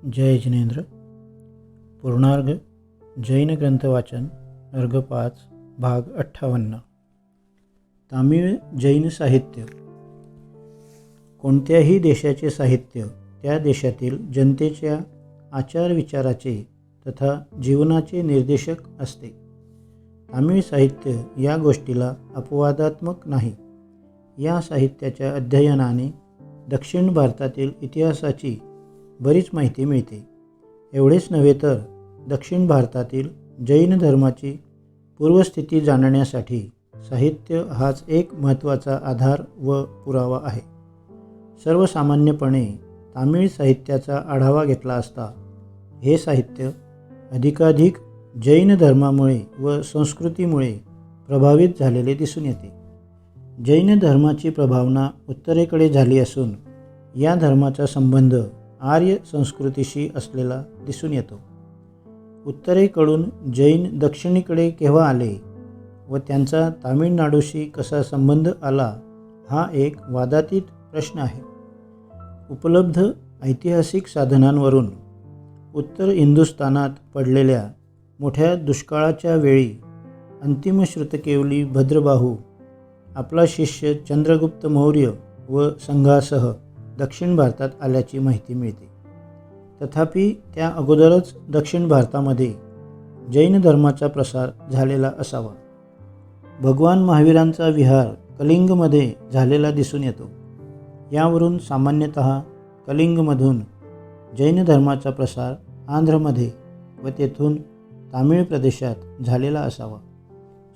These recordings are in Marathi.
जय जिनेंद्र. पूर्णार्घ जैन ग्रंथ वाचन वर्ग 5 भाग 58. तामिळ जैन साहित्य. कोणत्याही देशाचे साहित्य त्या देशातील जनतेच्या आचारविचाराचे तथा जीवनाचे निर्देशक असते. तामिळ साहित्य या गोष्टीला अपवादात्मक नाही. या साहित्याच्या अध्ययनाने दक्षिण भारतातील इतिहासाची बरीच माहिती मिळते. एवढेच नव्हे तर दक्षिण भारतातील जैन धर्माची पूर्वस्थिती जाणण्यासाठी साहित्य हाच एक महत्त्वाचा आधार व पुरावा आहे. सर्वसामान्यपणे तामिळ साहित्याचा आढावा घेतला असता हे साहित्य अधिकाधिक जैन धर्मामुळे व संस्कृतीमुळे प्रभावित झालेले दिसून येते. जैन धर्माची प्रभावना उत्तरेकडे झाली असून या धर्माचा संबंध आर्य संस्कृतीशी असलेला दिसून येतो. उत्तरेकडून जैन दक्षिणेकडे केव्हा आले व त्यांचा तामिळनाडूशी कसा संबंध आला हा एक वादातीत प्रश्न आहे. उपलब्ध ऐतिहासिक साधनांवरून उत्तर हिंदुस्थानात पडलेल्या मोठ्या दुष्काळाच्या वेळी अंतिम श्रुतकेवली भद्रबाहू आपला शिष्य चंद्रगुप्त मौर्य व संघासह दक्षिण भारतात आल्याची माहिती मिळते. तथापि त्या अगोदरच दक्षिण भारतामध्ये जैन धर्माचा प्रसार झालेला असावा. भगवान महावीरांचा विहार कलिंगमध्ये झालेला दिसून येतो. यावरून सामान्यतः कलिंगमधून जैन धर्माचा प्रसार आंध्रमध्ये व तेथून तामिळ प्रदेशात झालेला असावा.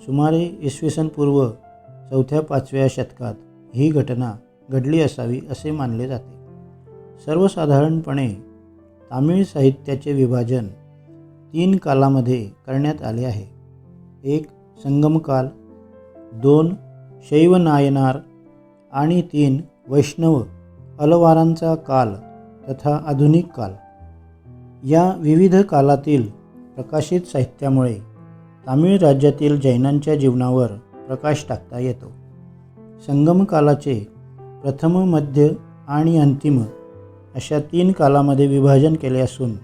सुमारे इसवी पूर्व 4-5व्या शतकात ही घटना घडली असावी असे मानले जाते. सर्वसाधारणपणे तामिळ साहित्याचे विभाजन 3 कालामध्ये करण्यात आले आहे. 1 संगमकाल, 2 शैव नायनार आणि 3 वैष्णव अलवारांचा काल तथा आधुनिक काल. या विविध कालातील प्रकाशित साहित्यामुळे तामिळ राज्यातील जैनांच्या जीवनावर प्रकाश टाकता येतो. संगमकालाचे प्रथम, मध्य आणि अंतिम अशा 3 कालामध्ये विभाजन केले असून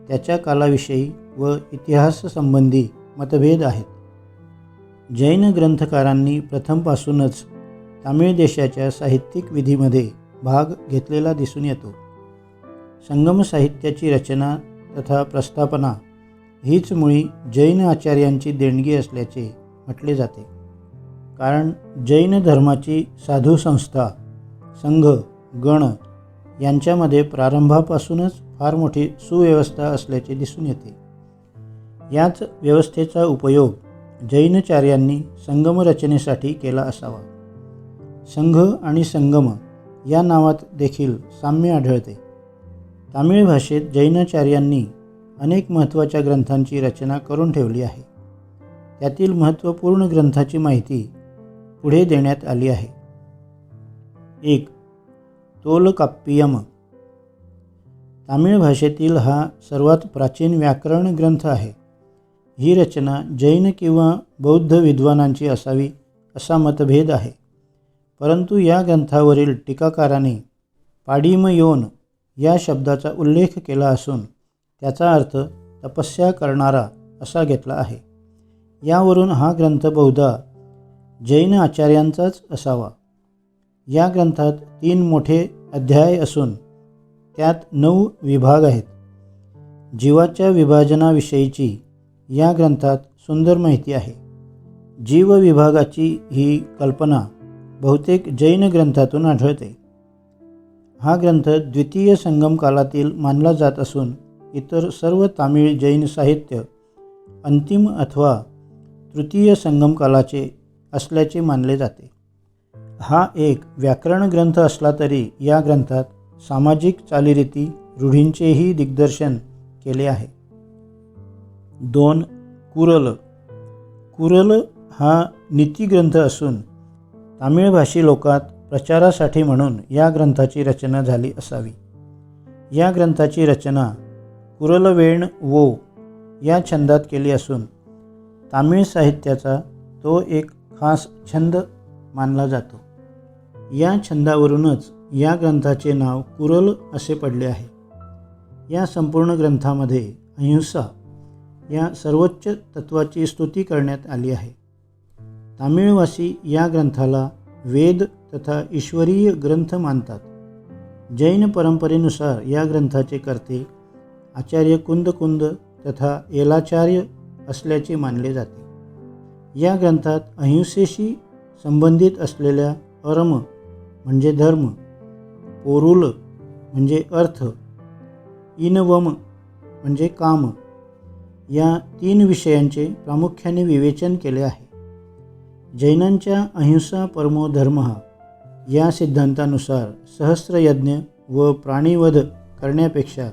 त्याच्या कालाविषयी व इतिहाससंबंधी मतभेद आहेत. जैन ग्रंथकारांनी प्रथमपासूनच तामिळ देशाच्या साहित्यिक विधीमध्ये भाग घेतलेला दिसून येतो. संगम साहित्याची रचना तथा प्रस्थापना हीच मुळी जैन आचार्यांची देणगी असल्याचे म्हटले जाते. कारण जैन धर्माची साधू संस्था, संघ, गण यांच्यामध्ये प्रारंभापासूनच फार मोठी सुव्यवस्था असल्याचे दिसून येते. याच व्यवस्थेचा उपयोग जैनाचार्यांनी संगम रचनेसाठी केला असावा. संघ आणि संगम या नावात देखील साम्य आढळते. तामिळ भाषेत जैनाचार्यांनी अनेक महत्त्वाच्या ग्रंथांची रचना करून ठेवली आहे. त्यातील महत्त्वपूर्ण ग्रंथाची माहिती पुढे देण्यात आली आहे. 1 तोलकाप्पियम. तामिळ भाषेतील हा सर्वात प्राचीन व्याकरण ग्रंथ आहे. ही रचना जैन किंवा बौद्ध विद्वानांची असावी असा मतभेद आहे. परंतु या ग्रंथावरील टीकाकाराने पाडिमयोन या शब्दाचा उल्लेख केला असून त्याचा अर्थ तपस्या करणारा असा घेतला आहे. यावरून हा ग्रंथ बहुधा जैन आचार्यांचाच असावा. या ग्रंथात 3 मोठे अध्याय असून त्यात 9 विभाग आहेत. जीवाच्या विभाजनाविषयीची या ग्रंथात सुंदर माहिती आहे. जीव विभागाची ही कल्पना बहुतेक जैन ग्रंथातून आढळते. हा ग्रंथ द्वितीय संगम कालातील मानला जात असून इतर सर्व तामिळ जैन साहित्य अंतिम अथवा तृतीय संगम कालाचे असल्याचे मानले जाते. हा एक व्याकरण ग्रंथ असला तरी या ग्रंथात सामाजिक चालीरीती रूढींचेही दिग्दर्शन केले आहे. 2 कुरल. कुरल हा नीतिग्रंथ असून तामिळ भाषी लोकात प्रचारासाठी म्हणून या ग्रंथाची रचना झाली असावी. या ग्रंथाची रचना कुरलवेण वो या छंदात केली असून तामिळ साहित्याचा तो एक खास छंद मानला जातो. या छंदावरूनच या ग्रंथाचे नाव कुरल असे पडले आहे. या संपूर्ण ग्रंथामध्ये अहिंसा या सर्वोच्च तत्त्वाची स्तुती करण्यात आली आहे. तामिळवासी या ग्रंथाला वेद तथा ईश्वरीय ग्रंथ मानतात. जैन परंपरेनुसार या ग्रंथाचे कर्ते आचार्य कुंद तथा येलाचार्य असल्याचे मानले जाते. या ग्रंथात अहिंसेशी संबंधित असलेल्या अरम म्हणजे धर्म, पोरुल म्हणजे अर्थ, इनवम म्हणजे काम या 3 विषयांचे प्रामुख्याने विवेचन केले आहे. जैनांच्या अहिंसा परमो धर्मः या सिद्धांतानुसार सहस्त्रयज्ञ व प्राणीवध करण्यापेक्षा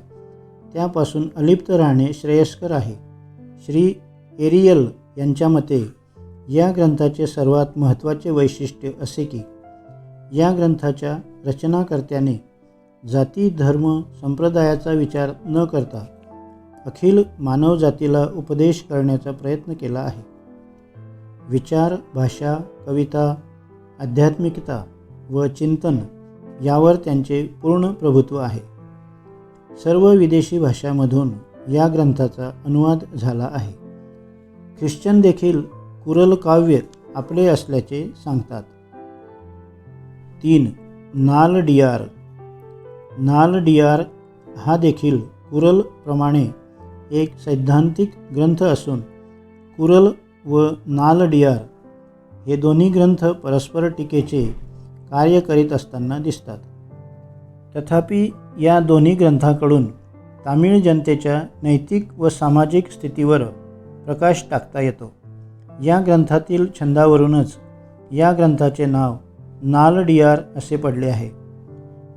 त्यापासून अलिप्त राहणे श्रेयस्कर आहे. श्री एरियल यांच्या मते या ग्रंथाचे सर्वात महत्त्वाचे वैशिष्ट्य असे की या ग्रंथाच्या रचनाकर्त्याने जाती धर्म संप्रदायाचा विचार न करता अखिल मानवजातीला उपदेश करण्याचा प्रयत्न केला आहे. विचार, भाषा, कविता, आध्यात्मिकता व चिंतन यावर त्यांचे पूर्ण प्रभुत्व आहे. सर्व विदेशी भाषांमधून या ग्रंथाचा अनुवाद झाला आहे. ख्रिश्चन देखील कुरल काव्य आपले असल्याचे सांगतात. 3. नाल डियार. नाल डियार हा देखील कुरल प्रमाणे एक सैद्धांतिक ग्रंथ असून कुरल व नाल डियार हे दोन्ही ग्रंथ परस्पर टीकेचे कार्य करीत असताना दिसतात. तथापि या दोन्ही ग्रंथांकडून तामिळ जनतेच्या नैतिक व सामाजिक स्थितीवर प्रकाश टाकता येतो. या ग्रंथातील छंदावरूनच या ग्रंथाचे नाव नाल डियार असे पडले आहे.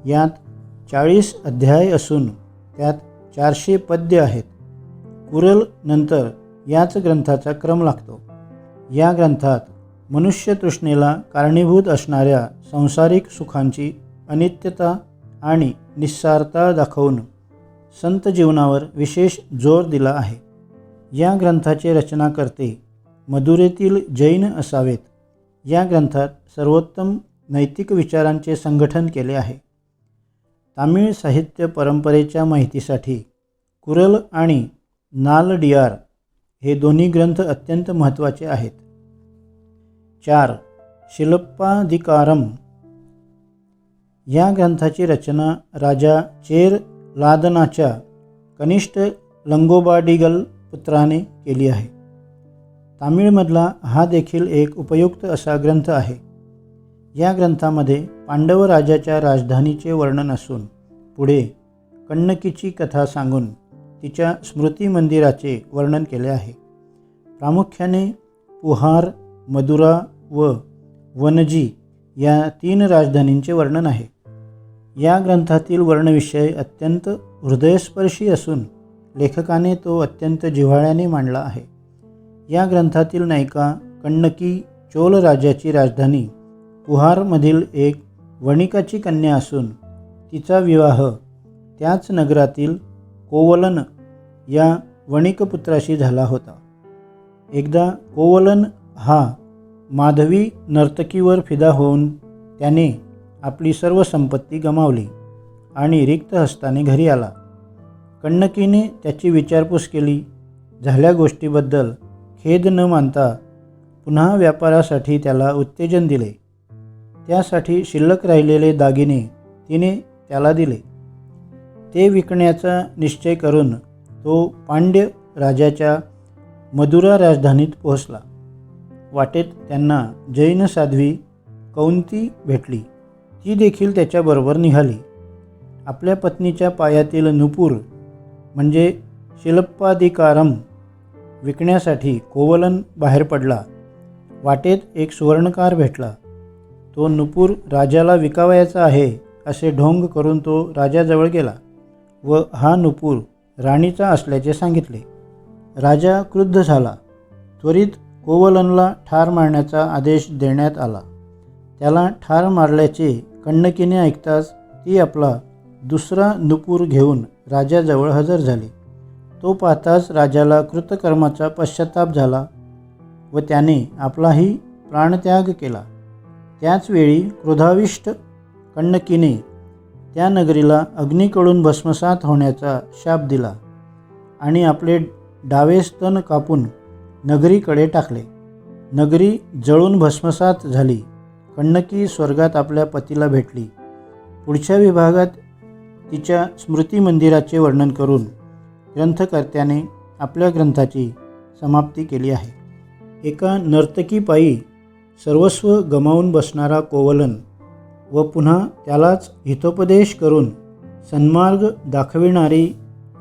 यात 40 अध्याय असून त्यात 400 पद्य आहेत. कुरल नंतर याच ग्रंथाचा क्रम लागतो. या ग्रंथात मनुष्य तृष्णेला कारणीभूत असणाऱ्या सांसारिक सुखांची अनित्यता आणि निस्सारता दाखवून संत जीवनावर विशेष जोर दिला आहे. या ग्रंथाचे रचनाकर्ते मदुरेतील जैन असावेत. या ग्रंथात सर्वोत्तम नैतिक विचारांचे संघटन केले आहे. तामिळ साहित्य परंपरेच्या माहितीसाठी कुरल आणि नाल डियार हे दोन्ही ग्रंथ अत्यंत महत्त्वाचे आहेत. 4. शिल्पाधिकारम. या ग्रंथाची रचना राजा चेर लादनाच्या कनिष्ठ लंगोबाडिगल पुत्राने केली आहे. तामिळमधला हा देखील एक उपयुक्त असा ग्रंथ आहे. या ग्रंथामध्ये पांडव राजाच्या राजधानीचे वर्णन असून पुढे कण्णकीची कथा सांगून तिच्या स्मृती मंदिराचे वर्णन केले आहे. प्रामुख्याने पुहार, मदुरा व वनजी या 3 राजधानींचे वर्णन आहे. या ग्रंथातील वर्णविषय अत्यंत हृदयस्पर्शी असून लेखकाने तो अत्यंत जिव्हाळ्याने मांडला आहे. या ग्रंथातील नायिका कण्णकी चोल राजाची राजधानी पुहारमधील एक वणिकाची कन्या असून तिचा विवाह त्याच नगरातील कोवलन या वणिकपुत्राशी झाला होता. एकदा कोवलन हा माधवी नर्तकीवर फिदा होऊन त्याने आपली सर्व संपत्ती गमावली आणि रिक्त हस्ताने घरी आला. कण्णकीने त्याची विचारपूस केली. झाल्या गोष्टीबद्दल खेद न मानता पुन्हा व्यापारासाठी त्याला उत्तेजन दिले. त्यासाठी शिल्लक राहिलेले दागिने तिने त्याला दिले. ते विकण्याचा निश्चय करून तो पांड्य राजाच्या मदुरा राजधानीत पोहोचला. वाटेत त्यांना जैन साध्वी कौंती भेटली. ती देखील त्याच्याबरोबर निघाली. आपल्या पत्नीच्या पायातील नुपूर म्हणजे शिल्पाधिकारम विकण्यासाठी कोवलन बाहेर पडला. वाटेत एक सुवर्णकार भेटला. तो नुपूर राजाला विकावयाचा आहे असे ढोंग करून तो राजाजवळ गेला व हा नुपूर राणीचा असल्याचे सांगितले. राजा क्रुद्ध झाला. त्वरित कोवलनला ठार मारण्याचा आदेश देण्यात आला. त्याला ठार मारल्याचे कण्णकीने ऐकताच ती आपला दुसरा नुपूर घेऊन राजाजवळ हजर झाली. तो पाहताच राजाला कृतकर्माचा पश्चाताप झाला व त्याने आपलाही प्राणत्याग केला. त्याच वेळी क्रोधाविष्ट कण्णकीने त्या नगरीला अग्नीकडून भस्मसात होण्याचा शाप दिला आणि आपले डावे स्तन कापून नगरीकडे टाकले. नगरी जळून भस्मसात झाली. कण्णकी स्वर्गात आपल्या पतीला भेटली. पुढच्या विभागात तिच्या स्मृती मंदिराचे वर्णन करून ग्रंथकर्त्याने आपल्या ग्रंथाची समाप्ती केली आहे. एका नर्तकीपायी सर्वस्व गमावून बसणारा कोवलन व पुन्हा त्यालाच हितोपदेश करून सन्मार्ग दाखविणारी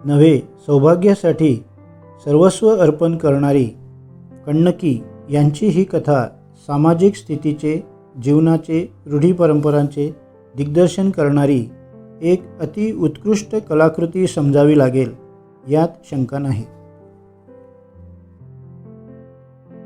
नव्हे, सौभाग्यासाठी सर्वस्व अर्पण करणारी कण्णकी यांची ही कथा सामाजिक स्थितीचे, जीवनाचे, रूढी परंपरांचे दिग्दर्शन करणारी एक अति उत्कृष्ट कलाकृती समजावी लागेल, यात शंका नाही.